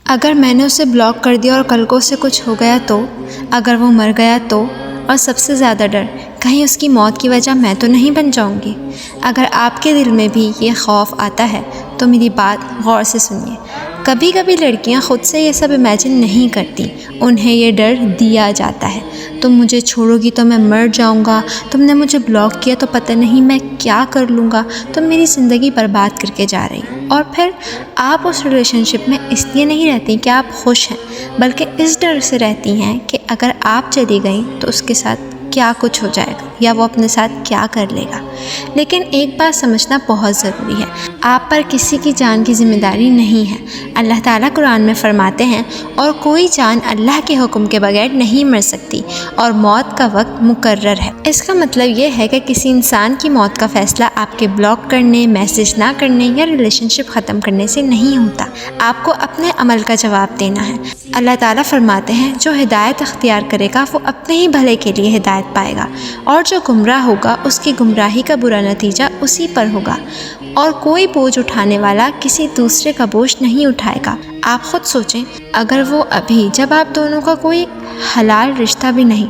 اگر میں نے اسے بلاک کر دیا اور کل کو اسے کچھ ہو گیا تو، اگر وہ مر گیا تو، اور سب سے زیادہ ڈر کہیں اس کی موت کی وجہ میں تو نہیں بن جاؤں گی۔ اگر آپ کے دل میں بھی یہ خوف آتا ہے تو میری بات غور سے سنیے۔ کبھی کبھی لڑکیاں خود سے یہ سب امیجن نہیں کرتی، انہیں یہ ڈر دیا جاتا ہے۔ تم مجھے چھوڑو گی تو میں مر جاؤں گا، تم نے مجھے بلاک کیا تو پتہ نہیں میں کیا کر لوں گا، تم میری زندگی برباد کر کے جا رہی ہو۔ اور پھر آپ اس ریلیشن شپ میں اس لیے نہیں رہتی کہ آپ خوش ہیں، بلکہ اس ڈر سے رہتی ہیں کہ اگر آپ چلی گئیں تو اس کے ساتھ کیا کچھ ہو جائے گا یا وہ اپنے ساتھ کیا کر لے گا۔ لیکن ایک بات سمجھنا بہت ضروری ہے، آپ پر کسی کی جان کی ذمہ داری نہیں ہے۔ اللہ تعالیٰ قرآن میں فرماتے ہیں، اور کوئی جان اللہ کے حکم کے بغیر نہیں مر سکتی، اور موت کا وقت مقرر ہے۔ اس کا مطلب یہ ہے کہ کسی انسان کی موت کا فیصلہ آپ کے بلاک کرنے، میسج نہ کرنے یا ریلیشن شپ ختم کرنے سے نہیں ہوتا۔ آپ کو اپنے عمل کا جواب دینا ہے۔ اللہ تعالیٰ فرماتے ہیں، جو ہدایت اختیار کرے گا وہ اپنے ہی بھلے کے لیے ہدایت پائے گا، اور جو گمراہ ہوگا اس کی گمراہی کا برا نتیجہ اسی پر ہوگا، اور کوئی بوجھ اٹھانے والا کسی دوسرے کا بوجھ نہیں اٹھائے گا۔ آپ خود سوچیں، اگر وہ ابھی جب آپ دونوں کا کوئی حلال رشتہ بھی نہیں،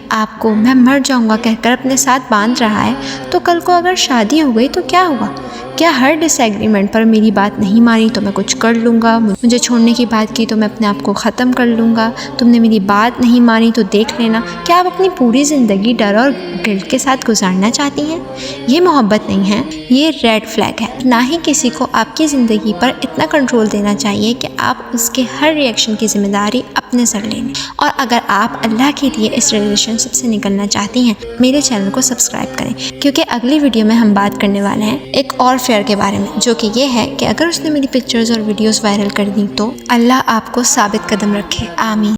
آپ کو میں مر جاؤں گا کہہ کر اپنے ساتھ باندھ رہا ہے، تو کل کو اگر شادی ہو گئی تو کیا ہوا؟ کیا ہر ڈس ایگریمنٹ پر میری بات نہیں مانی تو میں کچھ کر لوں گا، مجھے چھوڑنے کی بات کی تو میں اپنے آپ کو ختم کر لوں گا، تم نے میری بات نہیں مانی تو دیکھ لینا؟ کیا آپ اپنی پوری زندگی ڈر اور گلٹ کے ساتھ گزارنا چاہتی ہیں؟ یہ محبت نہیں ہے، یہ ریڈ فلیگ ہے۔ نہ ہی کسی کو آپ کی زندگی پر اتنا کنٹرول دینا چاہیے کہ آپ اس کے ہر ریئیکشن کی ذمہ داری اپنے سر لیں۔ اور اگر آپ اللہ کے لیے اس ریلیشن شپ سے نکلنا چاہتی ہیں، میرے چینل کو سبسکرائب کریں، کیونکہ اگلی ویڈیو میں ہم بات کرنے والے ہیں ایک اور فیئر کے بارے میں، جو کہ یہ ہے کہ اگر اس نے میری پکچرز اور ویڈیوز وائرل کر دیں تو اللہ آپ کو ثابت قدم رکھے، آمین۔